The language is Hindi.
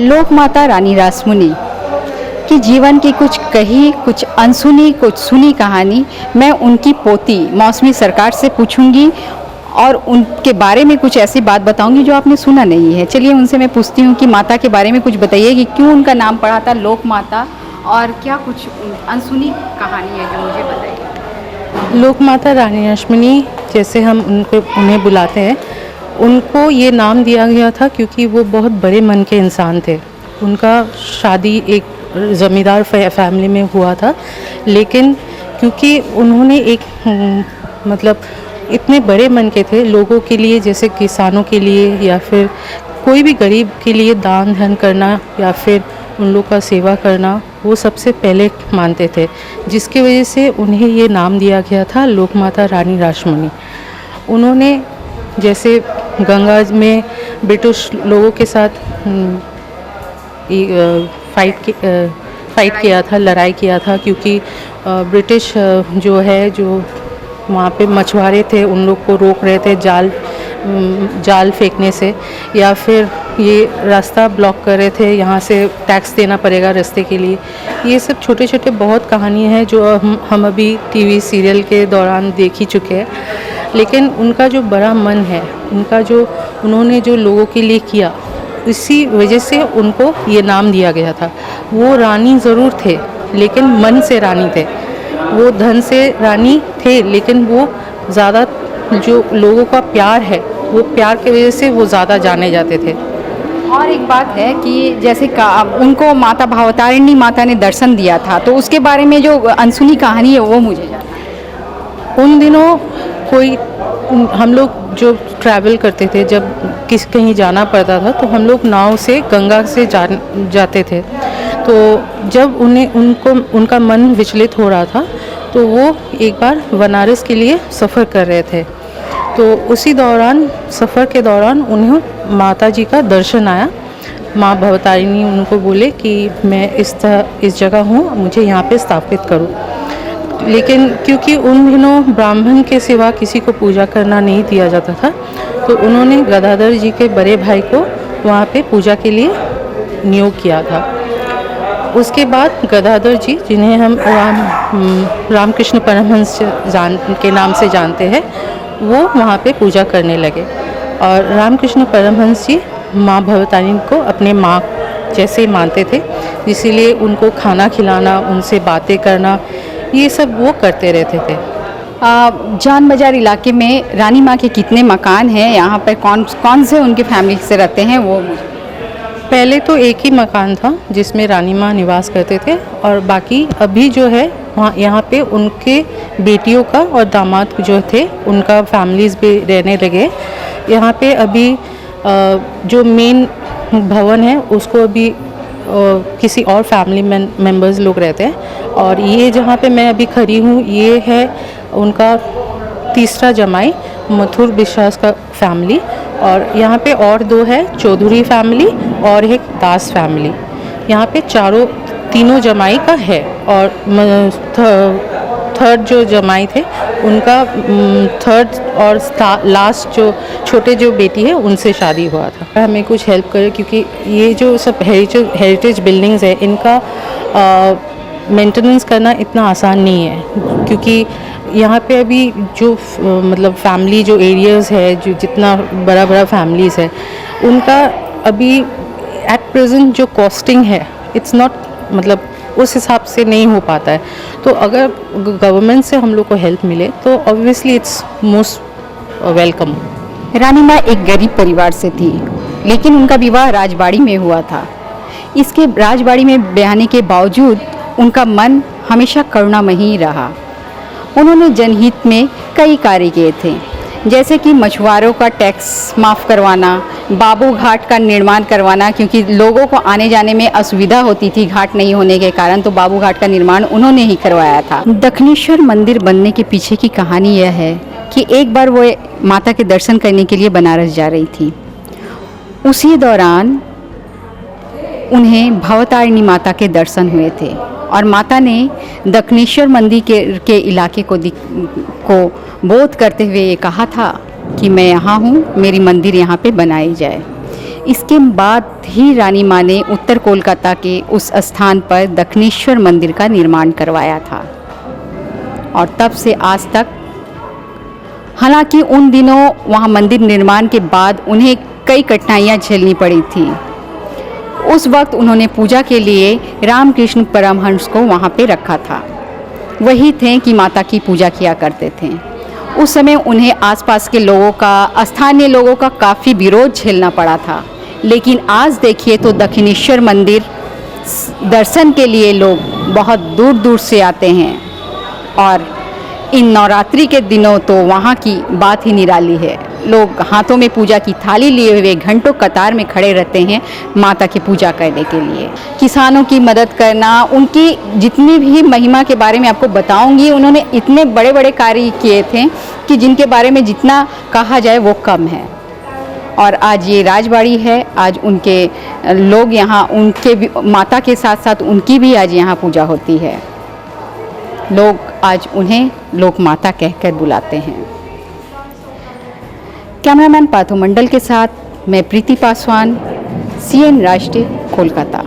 लोक माता रानी रासमुनी की जीवन की कुछ कही, कुछ अनसुनी, कुछ सुनी कहानी मैं उनकी पोती मौसमी सरकार से पूछूंगी और उनके बारे में कुछ ऐसी बात बताऊंगी जो आपने सुना नहीं है। चलिए उनसे मैं पूछती हूँ कि माता के बारे में कुछ बताइए कि क्यों उनका नाम पड़ा था लोक माता और क्या कुछ अनसुनी कहानी है जो मुझे बताइए। लोक माता रानी रासमुनी जैसे हम उन्हें बुलाते हैं, उनको ये नाम दिया गया था क्योंकि वो बहुत बड़े मन के इंसान थे। उनका शादी एक ज़मींदार फैमिली में हुआ था, लेकिन क्योंकि उन्होंने मतलब इतने बड़े मन के थे, लोगों के लिए जैसे किसानों के लिए या फिर कोई भी गरीब के लिए दान धन करना या फिर उन लोग का सेवा करना वो सबसे पहले मानते थे, जिसकी वजह से उन्हें ये नाम दिया गया था लोक माता रानी रासमुनी। उन्होंने जैसे गंगा में ब्रिटिश लोगों के साथ फाइट किया था, लड़ाई किया था, क्योंकि ब्रिटिश जो वहाँ पे मछुआरे थे उन लोग को रोक रहे थे जाल फेंकने से, या फिर ये रास्ता ब्लॉक कर रहे थे, यहाँ से टैक्स देना पड़ेगा रास्ते के लिए। ये सब छोटे छोटे बहुत कहानी हैं जो हम अभी टीवी सीरियल के दौरान देख ही चुके हैं। लेकिन उनका जो बड़ा मन है, उन्होंने जो लोगों के लिए किया, इसी वजह से उनको ये नाम दिया गया था। वो रानी ज़रूर थे लेकिन मन से रानी थे, वो धन से रानी थे, लेकिन वो ज़्यादा जो लोगों का प्यार है, वो प्यार की वजह से वो ज़्यादा जाने जाते थे। और एक बात है कि जैसे उनको माता भवतारिणी माता ने दर्शन दिया था, तो उसके बारे में जो अनसुनी कहानी है वो मुझे जानना है। उन दिनों हम लोग जो ट्रैवल करते थे, जब कहीं जाना पड़ता था तो हम लोग नाव से गंगा से जाते थे। तो जब उनका मन विचलित हो रहा था तो वो एक बार बनारस के लिए सफ़र कर रहे थे। तो उसी दौरान सफ़र के दौरान उन्हें माता जी का दर्शन आया। माँ भवतारिणी उनको बोले कि मैं इस जगह हूँ, मुझे यहाँ पे स्थापित करो। लेकिन क्योंकि उन दिनों ब्राह्मण के सिवा किसी को पूजा करना नहीं दिया जाता था, तो उन्होंने गदाधर जी के बड़े भाई को वहाँ पे पूजा के लिए नियोग किया था। उसके बाद गदाधर जी, जिन्हें हम रामकृष्ण परमहंस के नाम से जानते हैं, वो वहाँ पे पूजा करने लगे। और रामकृष्ण परमहंस जी माँ भवतारिणी को अपने माँ जैसे ही मानते थे, इसीलिए उनको खाना खिलाना, उनसे बातें करना, ये सब वो करते रहते थे। जान बाजार इलाके में रानी माँ के कितने मकान हैं, यहाँ पर कौन से उनके फैमिली से रहते हैं वो? पहले तो एक ही मकान था जिसमें रानी माँ निवास करते थे, और बाकी अभी जो है यहाँ पे उनके बेटियों का और दामाद जो थे उनका फैमिलीज़ भी रहने लगे। यहाँ पे अभी जो मेन भवन है उसको अभी किसी और फैमिली मेंबर्स लोग रहते हैं। और ये जहाँ पे मैं अभी खड़ी हूँ, ये है उनका तीसरा जमाई मथुर विश्वास का फैमिली, और यहाँ पे और दो है चौधरी फैमिली और एक दास फैमिली। यहाँ पे तीनों जमाई का है, और थर्ड जो जमाई थे उनका थर्ड और लास्ट जो छोटे जो बेटी है उनसे शादी हुआ था। हमें कुछ हेल्प करे, क्योंकि ये जो सब हेरिटेज बिल्डिंग्स है, इनका मेंटेनेंस करना इतना आसान नहीं है, क्योंकि यहाँ पे अभी जो मतलब फैमिली जो एरियाज़ है, जो जितना बड़ा बड़ा फैमिलीज़ है, उनका अभी एट प्रेजेंट जो कॉस्टिंग है, इट्स नॉट मतलब उस हिसाब से नहीं हो पाता है। तो अगर गवर्नमेंट से हम लोग को हेल्प मिले तो ऑब्वियसली इट्स मोस्ट वेलकम। रानी माँ एक गरीब परिवार से थी, लेकिन उनका विवाह राजबाड़ी में हुआ था। इसके राजबाड़ी में ब्याहने के बावजूद उनका मन हमेशा करुणामयी ही रहा। उन्होंने जनहित में कई कार्य किए थे, जैसे कि मछुआरों का टैक्स माफ़ करवाना, बाबू घाट का निर्माण करवाना, क्योंकि लोगों को आने जाने में असुविधा होती थी घाट नहीं होने के कारण, तो बाबू घाट का निर्माण उन्होंने ही करवाया था। दक्षिणेश्वर मंदिर बनने के पीछे की कहानी यह है कि एक बार वो माता के दर्शन करने के लिए बनारस जा रही थी। उसी दौरान उन्हें भवतारिणी माता के दर्शन हुए थे, और माता ने दक्षिणेश्वर मंदिर के इलाके को बोध करते हुए ये कहा था कि मैं यहाँ हूँ, मेरी मंदिर यहाँ पे बनाई जाए। इसके बाद ही रानी माँ ने उत्तर कोलकाता के उस स्थान पर दक्षिणेश्वर मंदिर का निर्माण करवाया था। और तब से आज तक, हालांकि उन दिनों वहाँ मंदिर निर्माण के बाद उन्हें कई कठिनाइयाँ झेलनी पड़ी थी। उस वक्त उन्होंने पूजा के लिए रामकृष्ण परमहंस को वहाँ पे रखा था। वही थे कि माता की पूजा किया करते थे। उस समय उन्हें आसपास के लोगों का, स्थानीय लोगों का काफ़ी विरोध झेलना पड़ा था। लेकिन आज देखिए तो दक्षिणेश्वर मंदिर दर्शन के लिए लोग बहुत दूर दूर से आते हैं और इन नवरात्रि के दिनों तो वहाँ की बात ही निराली है। लोग हाथों में पूजा की थाली लिए हुए घंटों कतार में खड़े रहते हैं माता की पूजा करने के लिए। किसानों की मदद करना, उनकी जितनी भी महिमा के बारे में आपको बताऊंगी। उन्होंने इतने बड़े बड़े कार्य किए थे कि जिनके बारे में जितना कहा जाए वो कम है। और आज ये राजबाड़ी है, आज उनके लोग यहाँ, उनके भी माता के साथ साथ उनकी भी आज यहाँ पूजा होती है। लोग आज उन्हें लोक माता कहकर बुलाते हैं। कैमरामैन पार्थो मंडल के साथ मैं प्रीति पासवान, CN राष्ट्रीय, कोलकाता।